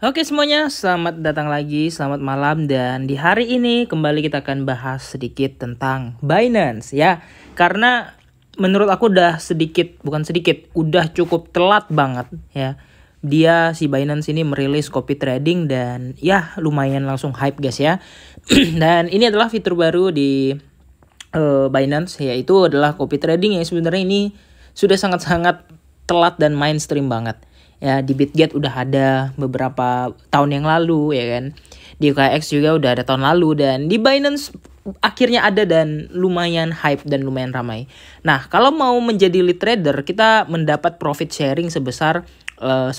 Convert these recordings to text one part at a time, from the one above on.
Oke semuanya, selamat datang lagi, selamat malam. Dan di hari ini kembali kita akan bahas sedikit tentang Binance ya. Karena menurut aku udah cukup telat banget ya. Dia si Binance ini merilis copy trading dan ya lumayan langsung hype guys ya. Dan ini adalah fitur baru di Binance, yaitu adalah copy trading yang sebenarnya ini sudah sangat-sangat telat dan mainstream banget. Ya, di Bitget udah ada beberapa tahun yang lalu ya kan. Di OKX juga udah ada tahun lalu, dan di Binance akhirnya ada dan lumayan hype dan lumayan ramai. Nah, kalau mau menjadi lead trader, kita mendapat profit sharing sebesar 10%.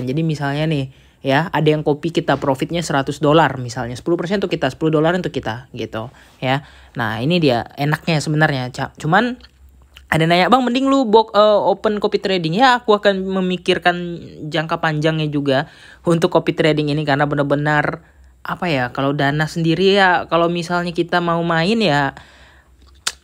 Jadi misalnya nih ya, ada yang copy, kita profitnya $100 misalnya, 10% untuk kita, $10 untuk kita gitu ya. Nah, ini dia enaknya sebenarnya. Cuman ada nanya, bang mending lu open copy trading. Ya, aku akan memikirkan jangka panjangnya juga untuk copy trading ini, karena benar-benar apa ya, kalau dana sendiri ya, kalau misalnya kita mau main ya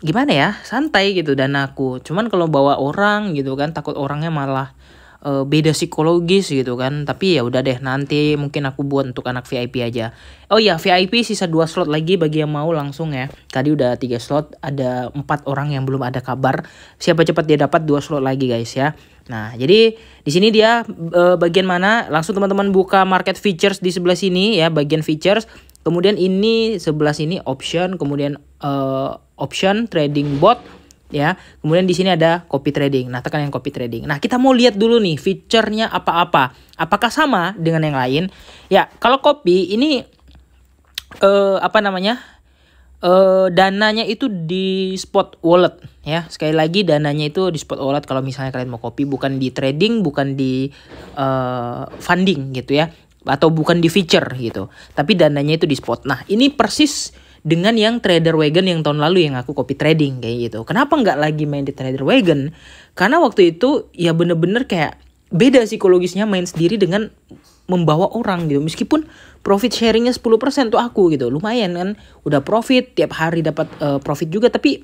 gimana ya, santai gitu danaku. Cuman kalau bawa orang gitu kan, takut orangnya malah beda psikologis gitu kan. Tapi ya udah deh, nanti mungkin aku buat untuk anak VIP aja. Oh iya, VIP sisa 2 slot lagi bagi yang mau langsung ya. Tadi udah 3 slot, ada 4 orang yang belum ada kabar. Siapa cepat dia dapat 2 slot lagi guys ya. Nah, jadi di sini dia bagian mana? Langsung teman-teman buka market features di sebelah sini ya, bagian features. Kemudian ini sebelah sini option, kemudian option trading bot ya. Kemudian di sini ada copy trading. Nah, tekan yang copy trading. Nah, kita mau lihat dulu nih fiturnya apa-apa. Apakah sama dengan yang lain? Ya, kalau copy ini dananya itu di spot wallet ya. Sekali lagi, dananya itu di spot wallet kalau misalnya kalian mau copy, bukan di trading, bukan di funding gitu ya, atau bukan di feature gitu. Tapi dananya itu di spot. Nah, ini persis dengan yang Trader Wagon yang tahun lalu yang aku copy trading kayak gitu. Kenapa nggak lagi main di Trader Wagon? Karena waktu itu ya bener-bener kayak beda psikologisnya main sendiri dengan membawa orang gitu. Meskipun profit sharingnya 10% tuh aku gitu, lumayan kan, udah profit tiap hari dapat profit juga. Tapi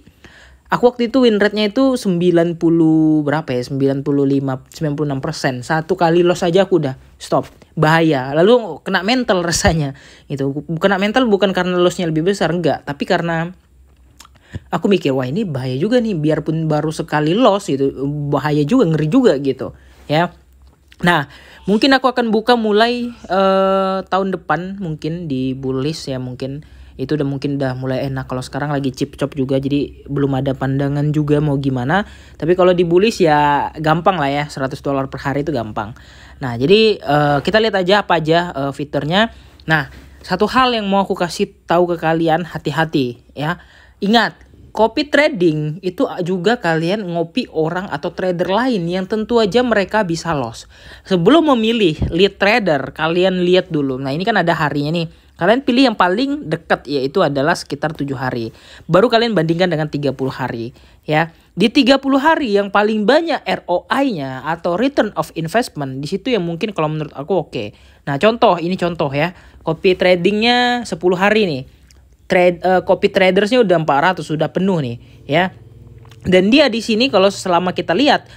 aku waktu itu win rate-nya itu 90 berapa ya, 96%. Satu kali loss aja aku udah stop. Bahaya. Lalu kena mental rasanya gitu. Kena mental bukan karena loss-nya lebih besar, enggak, tapi karena aku mikir, wah ini bahaya juga nih, biarpun baru sekali loss gitu, bahaya juga, ngeri juga gitu ya. Nah, mungkin aku akan buka mulai tahun depan, mungkin di bullish ya, mungkin itu udah mulai enak. Kalau sekarang lagi chip chop juga, jadi belum ada pandangan juga mau gimana. Tapi kalau di bullish ya gampang lah ya, $100 per hari itu gampang. Nah, jadi kita lihat aja apa aja fiturnya. Nah, satu hal yang mau aku kasih tahu ke kalian, hati-hati ya. Ingat, copy trading itu juga kalian ngopi orang atau trader lain yang tentu aja mereka bisa loss. Sebelum memilih lead trader, kalian lihat dulu. Nah, ini kan ada harinya nih. Kalian pilih yang paling dekat, yaitu adalah sekitar 7 hari. Baru kalian bandingkan dengan 30 hari ya. Di 30 hari yang paling banyak ROI-nya atau return of investment, di situ yang mungkin kalau menurut aku oke. Nah, ini contoh ya. Copy tradingnya 10 hari nih. Copy tradersnya udah 400, sudah penuh nih ya. Dan dia di sini kalau selama kita lihat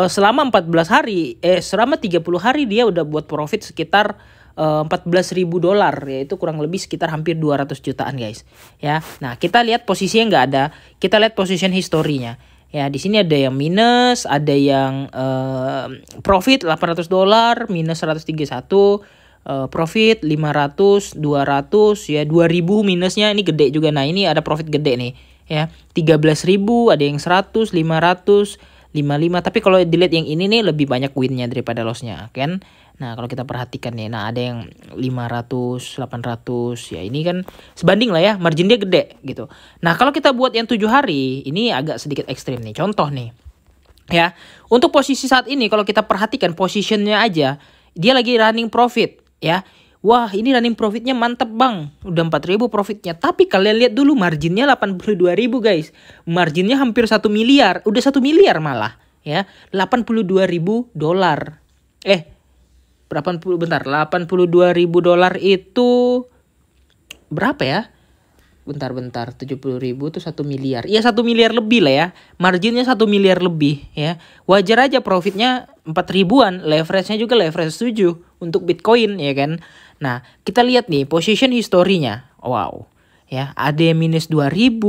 selama 30 hari dia udah buat profit sekitar $14.000, yaitu kurang lebih sekitar hampir 200 jutaan guys ya. Nah, kita lihat posisinya nggak ada, kita lihat position historinya ya. Di sini ada yang minus, ada yang profit $800, minus 131, profit 500, 200 ya, 2000 minusnya ini gede juga. Nah, ini ada profit gede nih ya, 13.000, ada yang 100, 500, 55. Tapi kalau dilihat yang ini nih lebih banyak winnya daripada lossnya kan. Nah, kalau kita perhatikan nih, nah ada yang 500, 800 ya, ini kan sebanding lah ya, margin dia gede gitu. Nah, kalau kita buat yang 7 hari ini agak sedikit ekstrim nih. Contoh nih ya, untuk posisi saat ini kalau kita perhatikan positionnya aja, dia lagi running profit ya. Wah, ini running profitnya mantep bang, udah 4.000 profitnya. Tapi kalian lihat dulu marginnya 82.000 guys. Marginnya hampir 1 miliar, udah 1 miliar malah ya. $82.000. 82.000 dolar itu berapa ya? bentar 70.000 tuh 1 miliar. Iya 1 miliar lebih lah ya. Marginnya 1 miliar lebih ya. Wajar aja profitnya 4 ribuan. Leverage-nya juga leverage 7 untuk Bitcoin ya kan. Nah kita lihat nih position historinya. Wow. Ya, ada yang minus 2.000,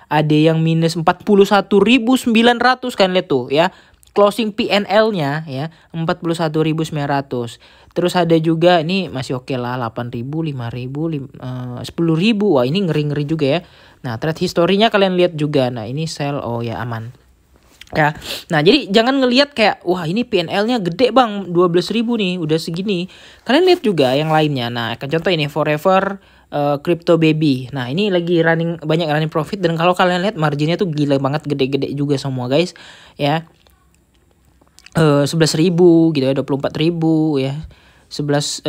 ada yang minus 41.900 kan lihat tuh ya. Closing PNL-nya ya 41.900. Terus ada juga ini masih oke lah 8.000, 5.000, 10.000. Wah, ini ngeri-ngeri juga ya. Nah, trade historinya kalian lihat juga. Nah, ini sell, oh ya aman. Ya. Nah, jadi jangan ngelihat kayak wah ini PNL-nya gede bang 12.000 nih udah segini. Kalian lihat juga yang lainnya. Nah, contoh ini Forever Crypto Baby. Nah, ini lagi banyak running profit dan kalau kalian lihat marginnya tuh gila banget gede-gede juga semua guys. Ya. 11.000 gitu ya, 24.000 ya. 10.000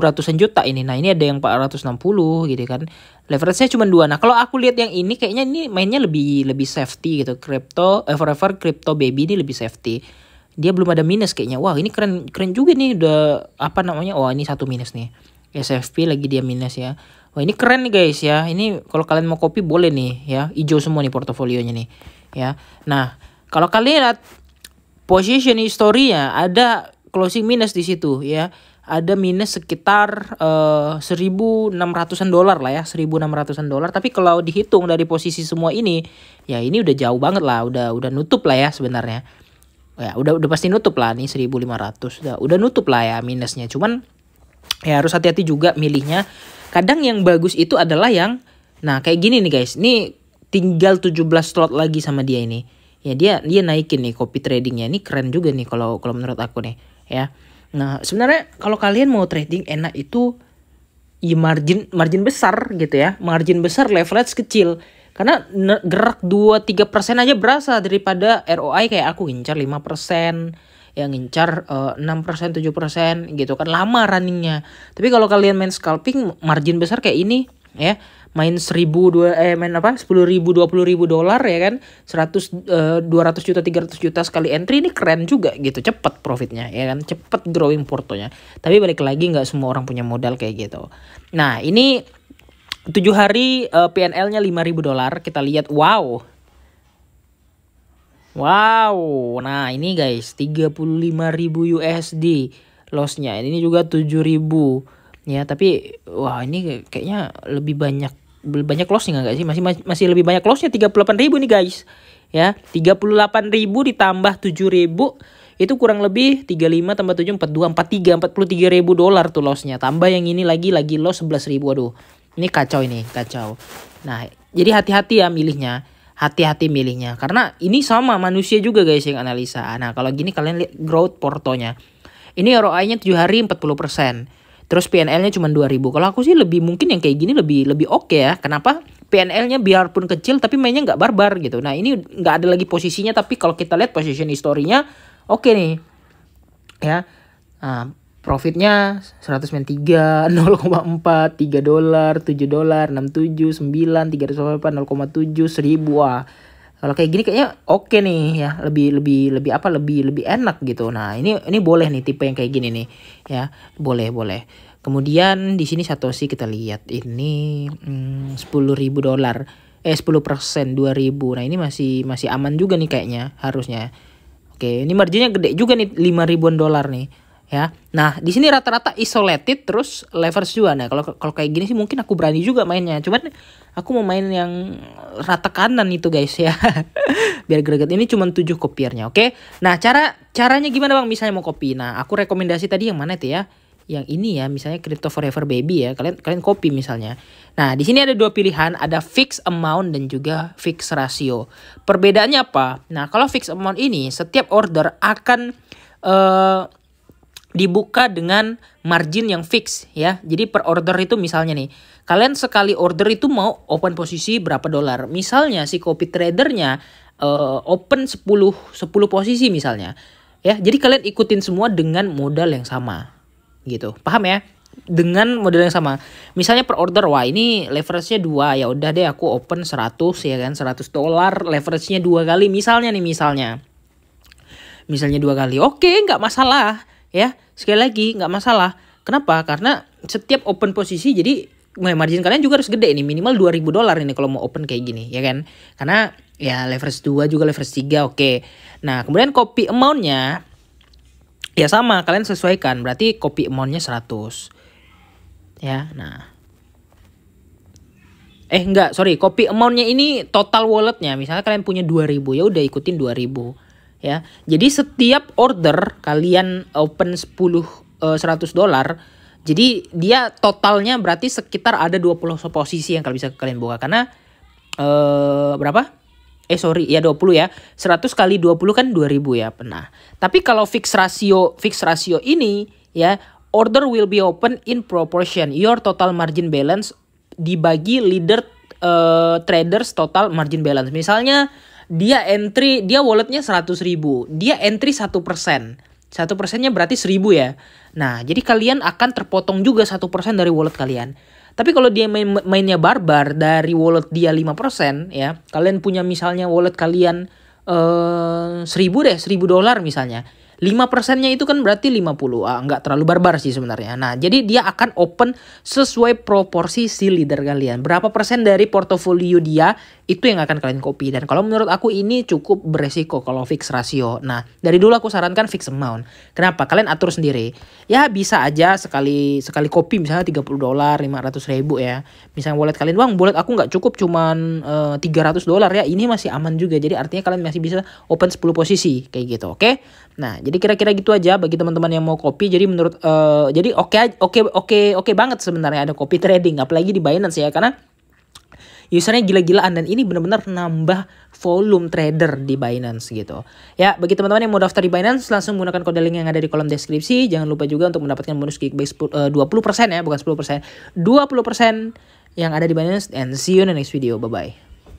ratusan juta ini. Nah, ini ada yang 460 gitu kan. Leverage-nya cuma 2. Nah, kalau aku lihat yang ini kayaknya ini mainnya lebih safety gitu. Forever Crypto Baby ini lebih safety. Dia belum ada minus kayaknya. Wah, ini keren juga nih udah apa namanya? Wah, ini 1 minus nih. SFP lagi dia minus ya. Wah, ini keren nih guys ya. Ini kalau kalian mau copy boleh nih ya. Hijau semua nih portofolionya nih ya. Nah, kalau kalian lihat position historinya ada closing minus di situ ya. Ada minus sekitar 1.600-an dolar lah ya, 1.600-an dolar. Tapi kalau dihitung dari posisi semua ini, ya ini udah jauh banget lah, udah nutup lah ya sebenarnya. Ya udah pasti nutup lah nih 1.500. Udah nutup lah ya minusnya. Cuman ya harus hati-hati juga milihnya. Kadang yang bagus itu adalah yang nah kayak gini nih guys. Ini tinggal 17 slot lagi sama dia ini. Ya dia naikin nih copy tradingnya. Ini keren juga nih kalau menurut aku nih ya. Nah sebenarnya kalau kalian mau trading enak itu ya margin besar gitu ya. Margin besar leverage kecil. Karena gerak 2-3% aja berasa daripada ROI kayak aku ngincar 5%, yang ngincar 6%, 7% gitu kan lama runningnya. Tapi kalau kalian main scalping margin besar kayak ini ya, main 10.000 10.000 20.000 dolar ya kan 200 juta 300 juta sekali entry ini keren juga gitu, cepet profitnya ya kan, cepet growing portonya. Tapi balik lagi nggak semua orang punya modal kayak gitu. Nah ini 7 hari PNL-nya 5.000 dolar kita lihat. Wow, nah ini guys 35.000 USD lossnya. Ini juga 7.000 ya, tapi wah ini kayaknya lebih banyak lossnya nggak sih? Masih lebih banyak lossnya 38.000 nih guys ya. 38.000 ditambah 7.000 itu kurang lebih 35 tambah 7 42 43.000 dolar tuh lossnya. Tambah yang ini lagi loss 11.000. Aduh ini kacau. Nah jadi hati-hati ya milihnya. Hati-hati milihnya karena ini sama manusia juga guys yang analisa. Nah kalau gini kalian lihat growth portonya. Ini ROI-nya 7 hari 40%. Terus PNL-nya cuma 2.000. Kalau aku sih lebih mungkin yang kayak gini lebih oke ya. Kenapa? PNL-nya biarpun kecil tapi mainnya nggak barbar gitu. Nah ini nggak ada lagi posisinya, tapi kalau kita lihat position historinya oke nih ya. Nah, profitnya 193, 0,4, 3 dolar, 7 dolar, 67, 9, 308, 0,7, 1.000. Wah, kalau kayak gini kayaknya oke nih ya, lebih enak gitu. Nah, ini boleh nih tipe yang kayak gini nih ya. Boleh. Kemudian di sini Satoshi kita lihat ini 10.000 dolar. 10% 2.000. Nah, ini masih aman juga nih kayaknya harusnya. Oke, ini marginnya gede juga nih 5.000-an dolar nih. Ya, nah di sini rata-rata isolated terus leverage juga. Nah kalau kayak gini sih mungkin aku berani juga mainnya. Cuman aku mau main yang rata kanan itu guys ya. Biar greget. Ini cuma 7 kopiernya. Oke. Nah caranya gimana bang? Misalnya mau copy. Nah aku rekomendasi tadi yang mana itu ya? Yang ini ya, misalnya Crypto Forever Baby ya. Kalian copy misalnya. Nah di sini ada 2 pilihan. Ada fixed amount dan juga fixed ratio. Perbedaannya apa? Nah kalau fixed amount ini setiap order akan dibuka dengan margin yang fix ya. Jadi per order itu misalnya nih, kalian sekali order itu mau open posisi berapa dolar. Misalnya si copy tradernya open 10 posisi misalnya. Ya, jadi kalian ikutin semua dengan modal yang sama. Gitu. Paham ya? Dengan modal yang sama. Misalnya per order, wah ini leverage-nya 2, ya udah deh aku open 100 ya kan, 100 dolar, leverage-nya 2 kali misalnya 2 kali. Oke, nggak masalah. Ya, sekali lagi nggak masalah. Kenapa? Karena setiap open posisi jadi margin kalian juga harus gede nih, minimal $2.000 ini kalau mau open kayak gini ya kan. Karena ya leverage 2 juga leverage 3 oke. Nah, kemudian copy amount-nya ya sama, kalian sesuaikan. Berarti copy amount-nya 100. Ya, nah. Copy amount-nya ini total wallet-nya. Misalnya kalian punya 2.000, ya udah ikutin 2.000 ya. Jadi setiap order kalian open $100, jadi dia totalnya berarti sekitar ada 20 posisi yang bisa kalian buka. Karena berapa? 20 ya. 100 kali 20 kan 2.000 ya. Nah, tapi kalau fixed ratio ini ya, order will be open in proportion your total margin balance dibagi leader traders total margin balance. Misalnya dia walletnya 100.000, dia entry 1%. 1%-nya berarti 1.000 ya. Nah, jadi kalian akan terpotong juga 1% dari wallet kalian. Tapi kalau dia mainnya barbar, dari wallet dia 5% ya. Kalian punya misalnya wallet kalian $1.000 misalnya. 5%-nya itu kan berarti 50. Nggak terlalu barbar sih sebenarnya. Nah, jadi dia akan open sesuai proporsi si leader kalian. Berapa persen dari portofolio dia, itu yang akan kalian copy. Dan kalau menurut aku ini cukup beresiko kalau fixed ratio. Nah, dari dulu aku sarankan fixed amount. Kenapa? Kalian atur sendiri. Ya bisa aja sekali copy misalnya $30, 500.000 ya. Misalnya wallet kalian, bang wallet aku nggak cukup cuman $300 ya. Ini masih aman juga. Jadi artinya kalian masih bisa open 10 posisi kayak gitu. Oke? Nah, jadi kira-kira gitu aja bagi teman-teman yang mau copy. Jadi menurut jadi oke banget sebenarnya ada copy trading, apalagi di Binance ya, karena usernya gila-gilaan dan ini benar-benar nambah volume trader di Binance gitu. Ya, bagi teman-teman yang mau daftar di Binance langsung menggunakan kode link yang ada di kolom deskripsi. Jangan lupa juga untuk mendapatkan bonus kickback 20% ya, bukan 10%. 20% yang ada di Binance, and see you in the next video. Bye bye.